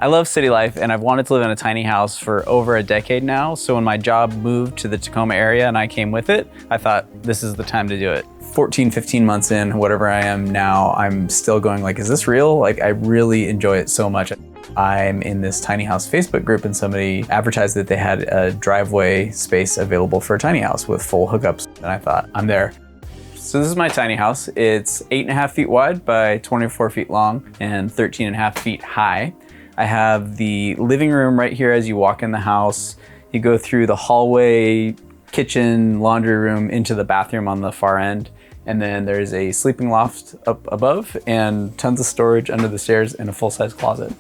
I love city life and I've wanted to live in a tiny house for over a decade now. So when my job moved to the Tacoma area and I came with it, I thought this is the time to do it. 14, 15 months in, whatever I am now, I'm still going like, is this real? Like, I really enjoy it so much. I'm in this tiny house Facebook group and somebody advertised that they had a driveway space available for a tiny house with full hookups. And I thought, I'm there. So this is my tiny house. It's 8.5 feet wide by 24 feet long and 13.5 feet high. I have the living room right here as you walk in the house. You go through the hallway, kitchen, laundry room into the bathroom on the far end. And then there's a sleeping loft up above and tons of storage under the stairs and a full-size closet.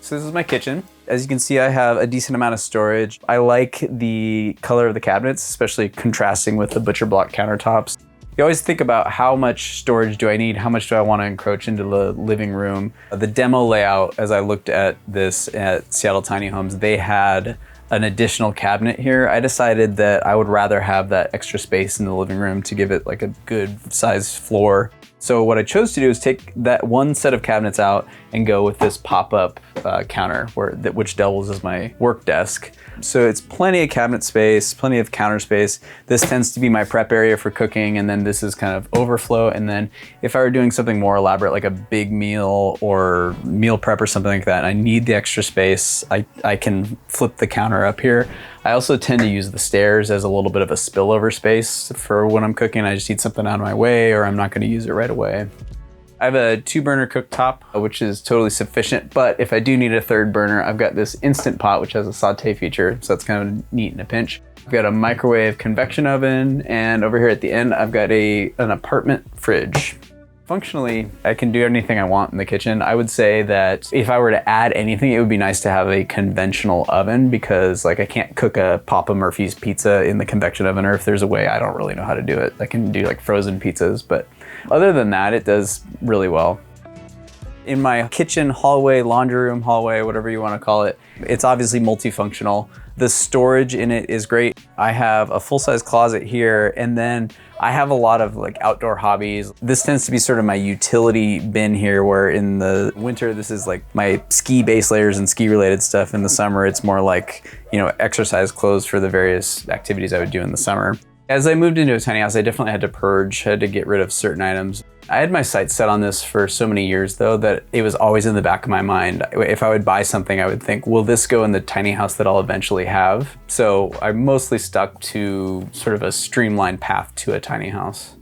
So this is my kitchen. As you can see, I have a decent amount of storage. I like the color of the cabinets, especially contrasting with the butcher block countertops. You always think about how much storage do I need? How much do I want to encroach into the living room? The demo layout, as I looked at this at Seattle Tiny Homes, they had an additional cabinet here. I decided that I would rather have that extra space in the living room to give it like a good size floor. So what I chose to do is take that one set of cabinets out and go with this pop-up counter which doubles as my work desk. So it's plenty of cabinet space, plenty of counter space. This tends to be my prep area for cooking, and then this is kind of overflow. And then if I were doing something more elaborate, like a big meal or meal prep or something like that, and I need the extra space, I can flip the counter up here. I also tend to use the stairs as a little bit of a spillover space for when I'm cooking. I just need something out of my way or I'm not going to use it right away. I have a 2-burner cooktop, which is totally sufficient, but if I do need a 3rd burner, I've got this Instant Pot, which has a saute feature, so that's kind of neat in a pinch. I've got a microwave convection oven, and over here at the end, I've got an apartment fridge. Functionally, I can do anything I want in the kitchen. I would say that if I were to add anything, it would be nice to have a conventional oven because like I can't cook a Papa Murphy's pizza in the convection oven, or if there's a way, I don't really know how to do it. I can do like frozen pizzas, but other than that, it does really well. In my kitchen hallway, laundry room hallway, whatever you want to call it, it's obviously multifunctional. The storage in it is great. I have a full-size closet here, and then I have a lot of like outdoor hobbies. This tends to be sort of my utility bin here, where in the winter, this is like my ski base layers and ski related stuff. In the summer, it's more like, you know, exercise clothes for the various activities I would do in the summer. As I moved into a tiny house, I definitely had to purge, had to get rid of certain items. I had my sights set on this for so many years though, that it was always in the back of my mind. If I would buy something, I would think, will this go in the tiny house that I'll eventually have? So I mostly stuck to sort of a streamlined path to a tiny house.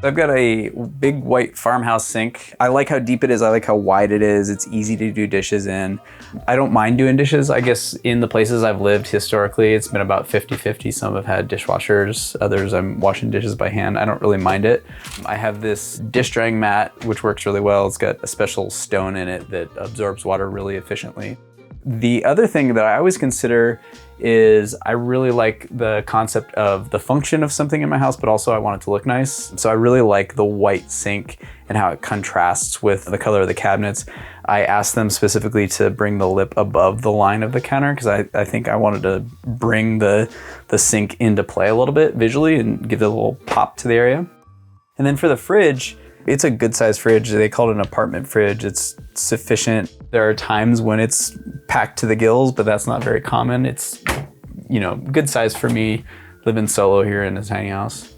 I've got a big white farmhouse sink. I like how deep it is. I like how wide it is. It's easy to do dishes in. I don't mind doing dishes. I guess in the places I've lived historically, it's been about 50-50. Some have had dishwashers. Others I'm washing dishes by hand. I don't really mind it. I have this dish drying mat, which works really well. It's got a special stone in it that absorbs water really efficiently. The other thing that I always consider is I really like the concept of the function of something in my house, but also I want it to look nice. So I really like the white sink and how it contrasts with the color of the cabinets. I asked them specifically to bring the lip above the line of the counter because I think I wanted to bring the sink into play a little bit visually and give it a little pop to the area. And then for the fridge, it's a good sized fridge. They call it an apartment fridge. It's sufficient. There are times when it's packed to the gills, but that's not very common. It's, you know, good size for me living solo here in a tiny house.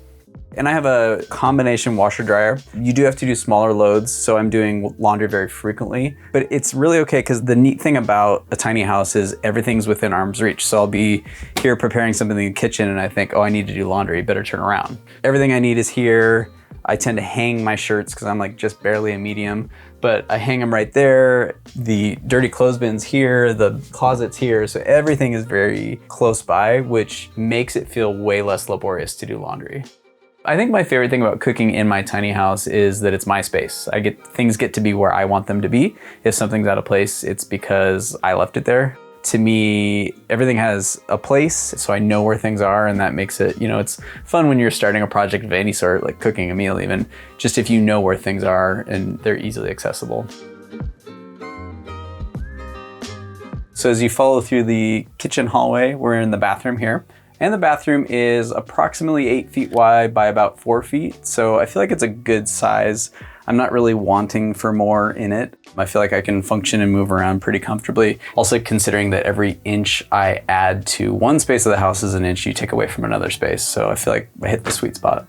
And I have a combination washer dryer. You do have to do smaller loads, so I'm doing laundry very frequently, but it's really okay because the neat thing about a tiny house is everything's within arm's reach. So I'll be here preparing something in the kitchen and I think, oh, I need to do laundry, better turn around. Everything I need is here. I tend to hang my shirts because I'm like just barely a medium, but I hang them right there. The dirty clothes bin's here, the closet's here. So everything is very close by, which makes it feel way less laborious to do laundry. I think my favorite thing about cooking in my tiny house is that it's my space. Things get to be where I want them to be. If something's out of place, it's because I left it there. To me, everything has a place, so I know where things are, and that makes it, you know, it's fun when you're starting a project of any sort, like cooking a meal even, just if you know where things are and they're easily accessible. So as you follow through the kitchen hallway, we're in the bathroom here. And the bathroom is approximately 8 feet wide by about 4 feet. So I feel like it's a good size. I'm not really wanting for more in it. I feel like I can function and move around pretty comfortably. Also considering that every inch I add to one space of the house is an inch you take away from another space. So I feel like I hit the sweet spot.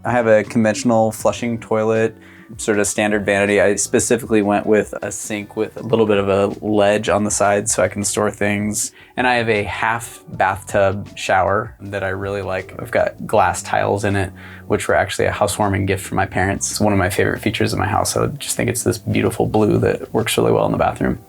I have a conventional flushing toilet, sort of standard vanity. I specifically went with a sink with a little bit of a ledge on the side so I can store things. And I have a half bathtub shower that I really like. I've got glass tiles in it, which were actually a housewarming gift from my parents. It's one of my favorite features of my house. I just think it's this beautiful blue that works really well in the bathroom.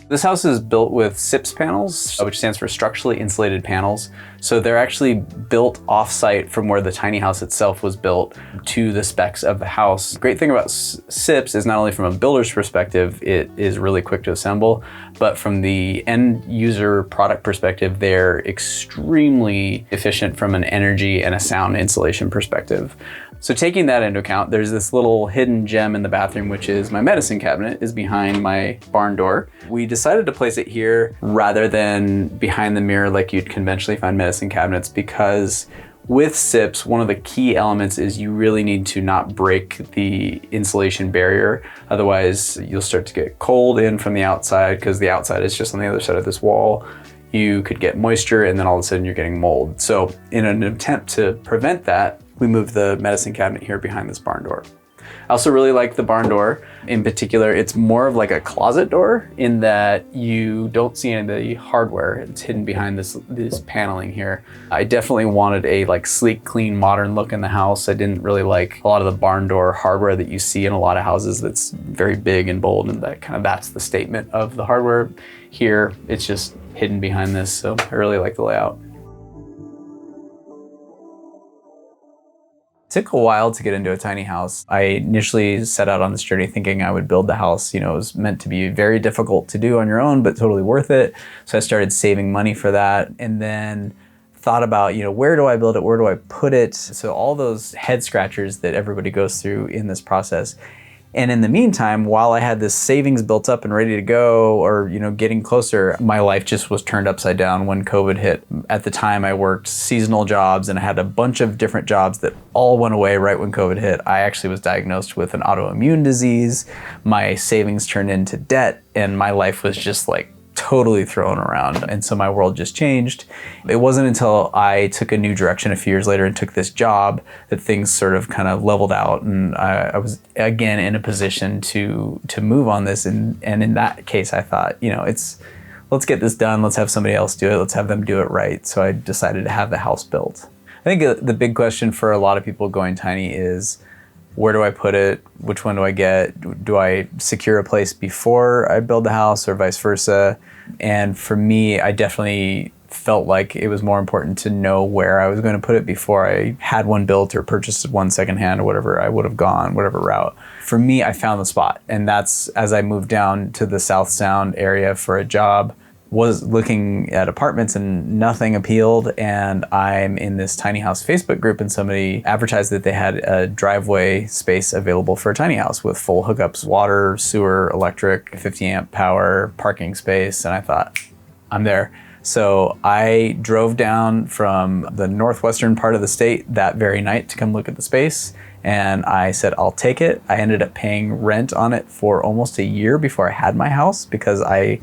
This house is built with SIPS panels, which stands for structurally insulated panels. So they're actually built off-site from where the tiny house itself was built to the specs of the house. The great thing about SIPS is not only from a builder's perspective, it is really quick to assemble, but from the end user product perspective, they're extremely efficient from an energy and a sound insulation perspective. So taking that into account, there's this little hidden gem in the bathroom, which is my medicine cabinet is behind my barn door. We decided to place it here rather than behind the mirror like you'd conventionally find medicine cabinets, because with SIPs, one of the key elements is you really need to not break the insulation barrier. Otherwise, you'll start to get cold in from the outside because the outside is just on the other side of this wall. You could get moisture and then all of a sudden you're getting mold. So in an attempt to prevent that, we moved the medicine cabinet here behind this barn door. I also really like the barn door. In particular, it's more of like a closet door in that you don't see any of the hardware. It's hidden behind this paneling here. I definitely wanted a like sleek, clean, modern look in the house. I didn't really like a lot of the barn door hardware that you see in a lot of houses that's very big and bold, and that's the statement of the hardware. Here, it's just hidden behind this, so I really like the layout. It took a while to get into a tiny house. I initially set out on this journey thinking I would build the house. You know, it was meant to be very difficult to do on your own, but totally worth it. So I started saving money for that, and then thought about, you know, where do I build it? Where do I put it? So all those head scratchers that everybody goes through in this process. And in the meantime, while I had this savings built up and ready to go, or, you know, getting closer, my life just was turned upside down when COVID hit. At the time, I worked seasonal jobs and I had a bunch of different jobs that all went away right when COVID hit. I actually was diagnosed with an autoimmune disease. My savings turned into debt, and my life was just like totally thrown around. And so my world just changed. It wasn't until I took a new direction a few years later and took this job that things sort of kind of leveled out, and I was again in a position to move on this. And in that case, I thought, you know, let's get this done. Let's have somebody else do it. Let's have them do it right. So I decided to have the house built. I think the big question for a lot of people going tiny is, where do I put it? Which one do I get? Do I secure a place before I build the house, or vice versa? And for me, I definitely felt like it was more important to know where I was going to put it before I had one built or purchased one secondhand or whatever I would have gone, whatever route. For me, I found the spot. And that's as I moved down to the South Sound area for a job, was looking at apartments and nothing appealed, and I'm in this tiny house Facebook group, and somebody advertised that they had a driveway space available for a tiny house with full hookups, water, sewer, electric, 50 amp power, parking space, and I thought, I'm there. So I drove down from the northwestern part of the state that very night to come look at the space, and I said, I'll take it. I ended up paying rent on it for almost a year before I had my house, because I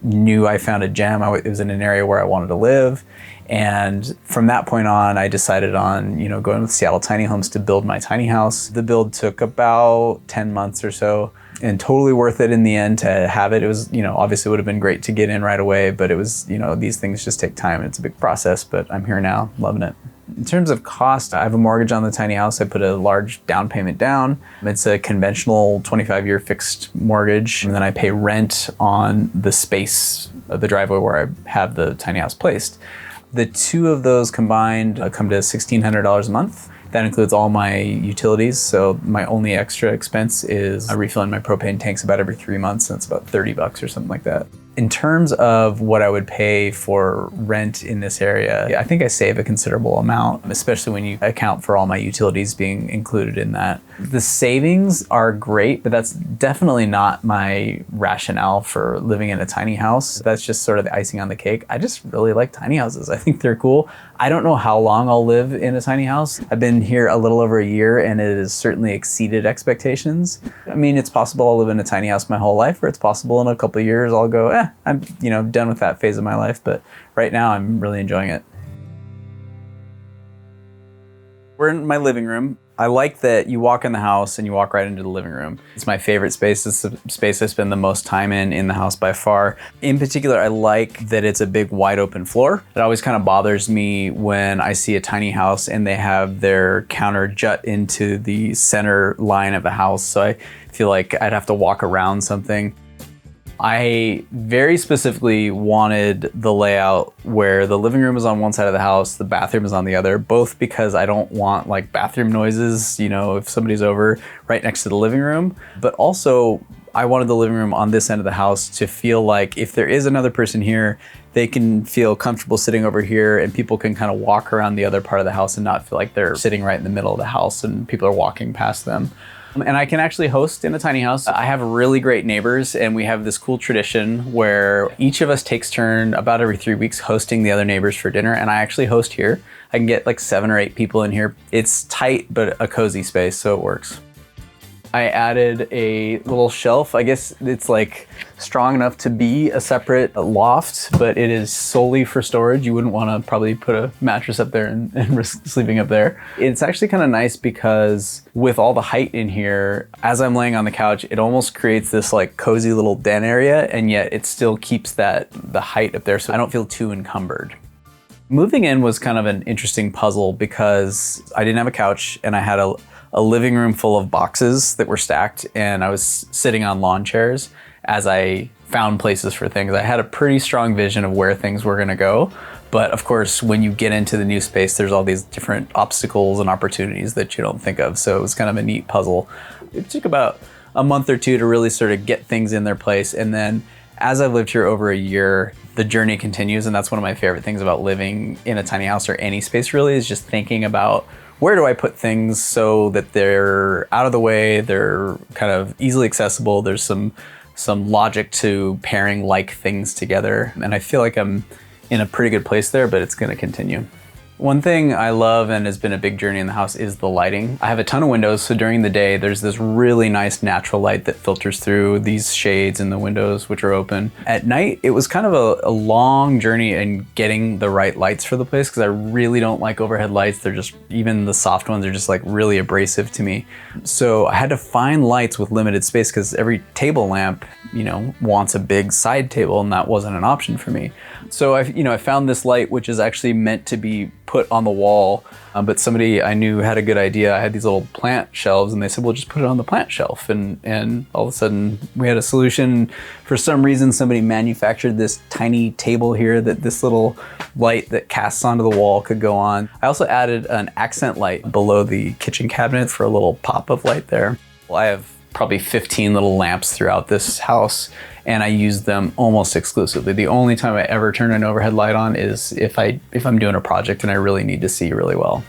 knew I found a gem. It was in an area where I wanted to live. And from that point on, I decided on, you know, going with Seattle Tiny Homes to build my tiny house. The build took about 10 months or so, and totally worth it in the end to have it. It was, you know, obviously it would have been great to get in right away, but it was, you know, these things just take time and it's a big process, but I'm here now, loving it. In terms of cost, I have a mortgage on the tiny house. I put a large down payment down. It's a conventional 25-year fixed mortgage. And then I pay rent on the space of the driveway where I have the tiny house placed. The two of those combined come to $1,600 a month. That includes all my utilities. So my only extra expense is refilling my propane tanks about every 3 months. And it's about $30 or something like that. In terms of what I would pay for rent in this area, I think I save a considerable amount, especially when you account for all my utilities being included in that. The savings are great, but that's definitely not my rationale for living in a tiny house. That's just sort of the icing on the cake. I just really like tiny houses. I think they're cool. I don't know how long I'll live in a tiny house. I've been here a little over a year and it has certainly exceeded expectations. I mean, it's possible I'll live in a tiny house my whole life, or it's possible in a couple of years I'll go, I'm done with that phase of my life. But right now I'm really enjoying it. We're in my living room. I like that you walk in the house and you walk right into the living room. It's my favorite space. It's the space I spend the most time in the house by far. In particular, I like that it's a big wide open floor. It always kind of bothers me when I see a tiny house and they have their counter jut into the center line of the house. So I feel like I'd have to walk around something. I very specifically wanted the layout where the living room is on one side of the house, the bathroom is on the other, both because I don't want like bathroom noises, if somebody's over right next to the living room, but also I wanted the living room on this end of the house to feel like if there is another person here, they can feel comfortable sitting over here and people can kind of walk around the other part of the house and not feel like they're sitting right in the middle of the house and people are walking past them. And I can actually host in a tiny house. I have really great neighbors and we have this cool tradition where each of us takes turn about every 3 weeks hosting the other neighbors for dinner, and I actually host here. I can get like 7 or 8 people in here. It's tight, but a cozy space, so it works. I added a little shelf. I guess it's like strong enough to be a separate loft, but it is solely for storage. You wouldn't want to probably put a mattress up there and risk sleeping up there. It's actually kind of nice because with all the height in here, as I'm laying on the couch, it almost creates this like cozy little den area, and yet it still keeps the height up there so I don't feel too encumbered. Moving in was kind of an interesting puzzle because I didn't have a couch and I had a living room full of boxes that were stacked, and I was sitting on lawn chairs as I found places for things. I had a pretty strong vision of where things were gonna go, but of course, when you get into the new space, there's all these different obstacles and opportunities that you don't think of, so it was kind of a neat puzzle. It took about a month or two to really sort of get things in their place, and then as I've lived here over a year, the journey continues, and that's one of my favorite things about living in a tiny house or any space really, is just thinking about where do I put things so that they're out of the way, they're kind of easily accessible, there's some logic to pairing like things together. And I feel like I'm in a pretty good place there, but it's gonna continue. One thing I love and has been a big journey in the house is the lighting. I have a ton of windows, so during the day, there's this really nice natural light that filters through these shades in the windows, which are open. At night, it was kind of a long journey in getting the right lights for the place because I really don't like overhead lights. They're just, even the soft ones are just like really abrasive to me. So I had to find lights with limited space because every table lamp, wants a big side table, and that wasn't an option for me. So I found this light, which is actually meant to be put on the wall, but somebody I knew had a good idea. I had these little plant shelves and they said, well, just put it on the plant shelf. And all of a sudden we had a solution. For some reason, somebody manufactured this tiny table here that this little light that casts onto the wall could go on. I also added an accent light below the kitchen cabinet for a little pop of light there. Well, I have probably 15 little lamps throughout this house, and I use them almost exclusively. The only time I ever turn an overhead light on is if I'm doing a project and I really need to see really well.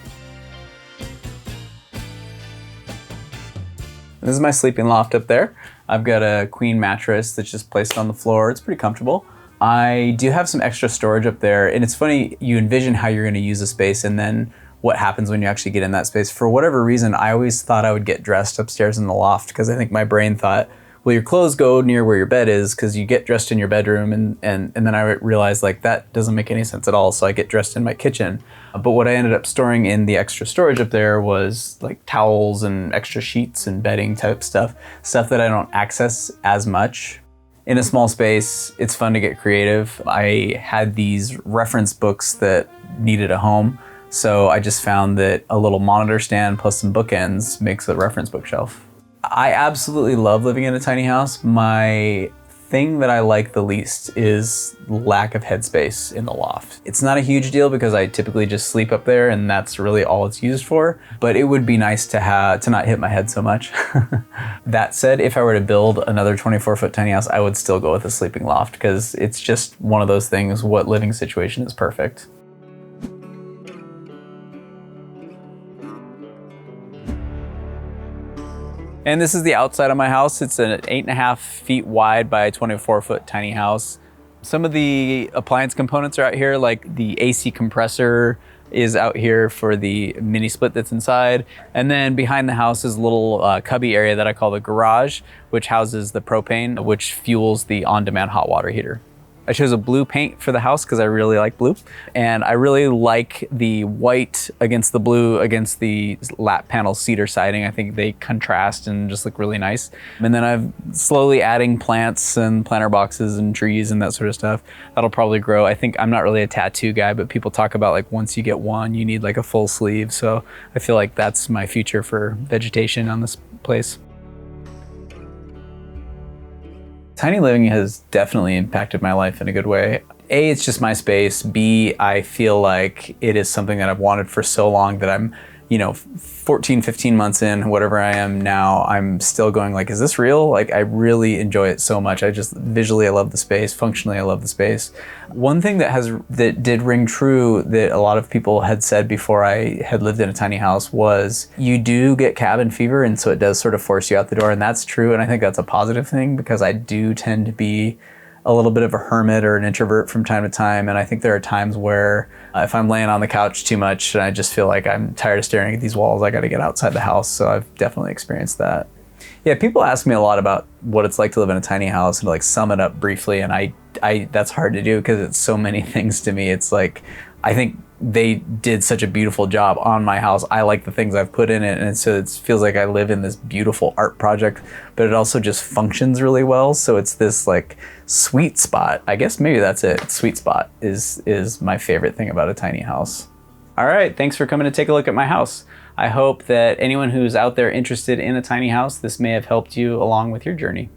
This is my sleeping loft up there. I've got a queen mattress that's just placed on the floor. It's pretty comfortable. I do have some extra storage up there, and it's funny, you envision how you're gonna use a space and then what happens when you actually get in that space. For whatever reason, I always thought I would get dressed upstairs in the loft because I think my brain thought, well, your clothes go near where your bed is because you get dressed in your bedroom, and then I realized like that doesn't make any sense at all, so I get dressed in my kitchen. But what I ended up storing in the extra storage up there was like towels and extra sheets and bedding type stuff that I don't access as much. In a small space, it's fun to get creative. I had these reference books that needed a home, so I just found that a little monitor stand plus some bookends makes a reference bookshelf. I absolutely love living in a tiny house. My thing that I like the least is lack of headspace in the loft. It's not a huge deal because I typically just sleep up there and that's really all it's used for, but it would be nice to not hit my head so much. That said, if I were to build another 24-foot tiny house, I would still go with a sleeping loft because it's just one of those things, what living situation is perfect. And this is the outside of my house. It's an 8.5 feet wide by 24-foot tiny house. Some of the appliance components are out here, like the AC compressor is out here for the mini split that's inside. And then behind the house is a little cubby area that I call the garage, which houses the propane, which fuels the on-demand hot water heater. I chose a blue paint for the house because I really like blue. And I really like the white against the blue against the lap panel cedar siding. I think they contrast and just look really nice. And then I'm slowly adding plants and planter boxes and trees and that sort of stuff. That'll probably grow. I think I'm not really a tattoo guy, but people talk about like once you get one, you need like a full sleeve. So I feel like that's my future for vegetation on this place. Tiny living has definitely impacted my life in a good way. A, it's just my space. B, I feel like it is something that I've wanted for so long that I'm, 14, 15 months in, whatever I am now, I'm still going like, is this real? Like, I really enjoy it so much. I just visually, I love the space. Functionally, I love the space. One thing that did ring true that a lot of people had said before I had lived in a tiny house was you do get cabin fever, and so it does sort of force you out the door, and that's true. And I think that's a positive thing because I do tend to be a little bit of a hermit or an introvert from time to time. And I think there are times where if I'm laying on the couch too much and I just feel like I'm tired of staring at these walls, I got to get outside the house. So I've definitely experienced that. Yeah, people ask me a lot about what it's like to live in a tiny house and to like sum it up briefly. And I that's hard to do because it's so many things to me. It's like, I think they did such a beautiful job on my house. I like the things I've put in it. And so it feels like I live in this beautiful art project, but it also just functions really well. So it's this like sweet spot. I guess maybe that's it. Sweet spot is my favorite thing about a tiny house. All right, thanks for coming to take a look at my house. I hope that anyone who's out there interested in a tiny house, this may have helped you along with your journey.